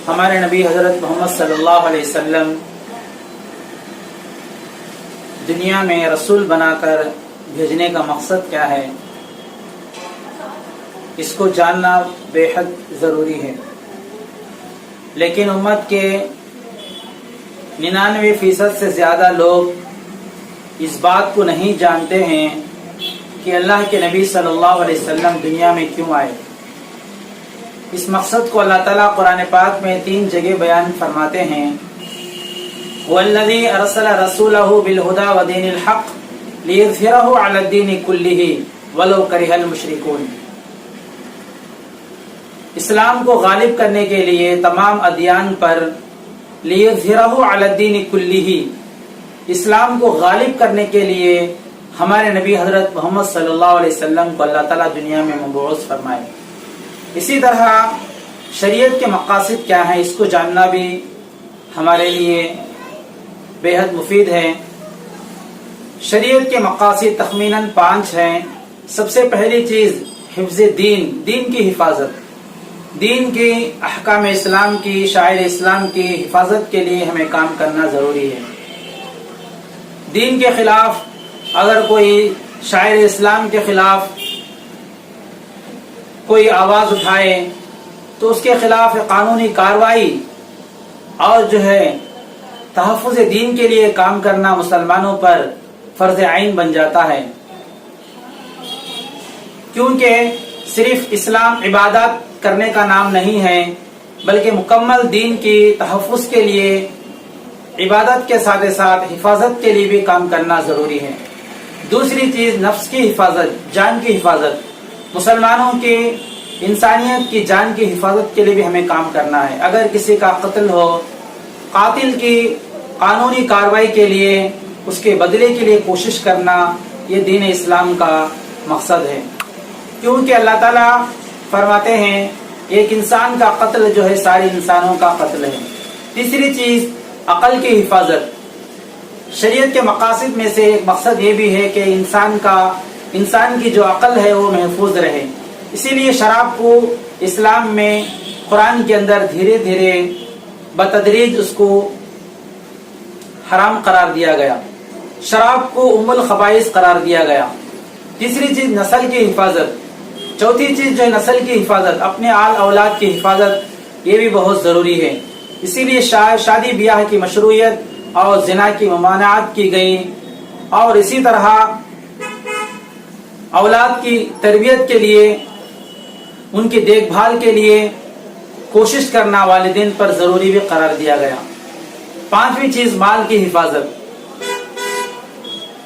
ہمارے نبی حضرت محمد صلی اللہ علیہ وسلم دنیا میں رسول بنا کر بھیجنے کا مقصد کیا ہے، اس کو جاننا بے حد ضروری ہے۔ لیکن امت کے 99% سے زیادہ لوگ اس بات کو نہیں جانتے ہیں کہ اللہ کے نبی صلی اللہ علیہ وسلم دنیا میں کیوں آئے۔ اس مقصد کو اللہ تعالیٰ قرآن پاک میں 3 جگہ بیان فرماتے ہیں۔ وَالَّذِي أَرْسَلَ رَسُولَهُ بِالْهُدَى وَدِينِ الْحَقِّ لِيُظْهِرَهُ عَلَى الدِّينِ كُلِّهِ وَلَوْ كَرِهَ الْمُشْرِكُونَ۔ اسلام کو غالب کرنے کے لیے تمام ادیان پر لِيُظْهِرَهُ عَلَى الدِّينِ كُلِّهِ، اسلام کو غالب کرنے کے لیے ہمارے نبی حضرت محمد صلی اللہ علیہ وسلم کو اللہ تعالیٰ دنیا میں مبعوث فرمائے۔ اسی طرح شریعت کے مقاصد کیا ہیں، اس کو جاننا بھی ہمارے لیے بے حد مفید ہے۔ شریعت کے مقاصد تخمیناً 5 ہیں۔ سب سے پہلی چیز حفظ دین، دین کی حفاظت، دین کی احکام اسلام کی، شاعر اسلام کی حفاظت کے لیے ہمیں کام کرنا ضروری ہے۔ دین کے خلاف اگر کوئی شاعر اسلام کے خلاف کوئی آواز اٹھائے تو اس کے خلاف قانونی کارروائی اور تحفظ دین کے لیے کام کرنا مسلمانوں پر فرض عین بن جاتا ہے، کیونکہ صرف اسلام عبادات کرنے کا نام نہیں ہے، بلکہ مکمل دین کی تحفظ کے لیے عبادت کے ساتھ ساتھ حفاظت کے لیے بھی کام کرنا ضروری ہے۔ دوسری چیز نفس کی حفاظت، جان کی حفاظت، مسلمانوں کی انسانیت کی جان کی حفاظت کے لیے بھی ہمیں کام کرنا ہے۔ اگر کسی کا قتل ہو، قاتل کی قانونی کارروائی کے لیے، اس کے بدلے کے لیے کوشش کرنا، یہ دین اسلام کا مقصد ہے، کیونکہ اللہ تعالیٰ فرماتے ہیں ایک انسان کا قتل سارے انسانوں کا قتل ہے۔ تیسری چیز عقل کی حفاظت، شریعت کے مقاصد میں سے ایک مقصد یہ بھی ہے کہ انسان کی جو عقل ہے وہ محفوظ رہے۔ اسی لیے شراب کو اسلام میں قرآن کے اندر دھیرے دھیرے بتدریج اس کو حرام قرار دیا گیا، شراب کو ام الخبائث قرار دیا گیا۔ تیسری چیز نسل کی حفاظت، چوتھی چیز نسل کی حفاظت، اپنے آل اولاد کی حفاظت، یہ بھی بہت ضروری ہے۔ اسی لیے شادی بیاہ کی مشروعیت اور زنا کی ممانعت کی گئی، اور اسی طرح اولاد کی تربیت کے لیے، ان کی دیکھ بھال کے لیے کوشش کرنا والدین پر ضروری بھی قرار دیا گیا۔ 5ویں چیز مال کی حفاظت،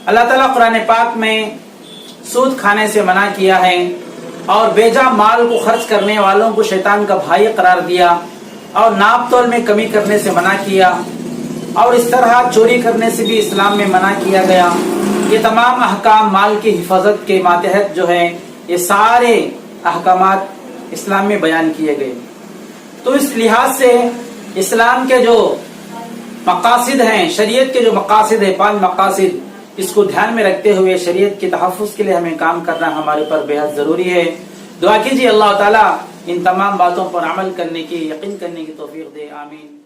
اللہ تعالیٰ قرآن پاک میں سود کھانے سے منع کیا ہے، اور بیجا مال کو خرچ کرنے والوں کو شیطان کا بھائی قرار دیا، اور ناپ تول میں کمی کرنے سے منع کیا، اور اس طرح چوری کرنے سے بھی اسلام میں منع کیا گیا۔ یہ تمام احکام مال کی حفاظت کے ماتحت یہ سارے احکامات اسلام میں بیان کیے گئے۔ تو اس لحاظ سے اسلام کے جو مقاصد ہیں، شریعت کے جو مقاصد ہیں، 5 مقاصد، اس کو دھیان میں رکھتے ہوئے شریعت کے تحفظ کے لیے ہمیں کام کرنا ہمارے پر بے حد ضروری ہے۔ دعا کیجیے اللہ تعالیٰ ان تمام باتوں پر عمل کرنے کی، یقین کرنے کی توفیق دے، آمین۔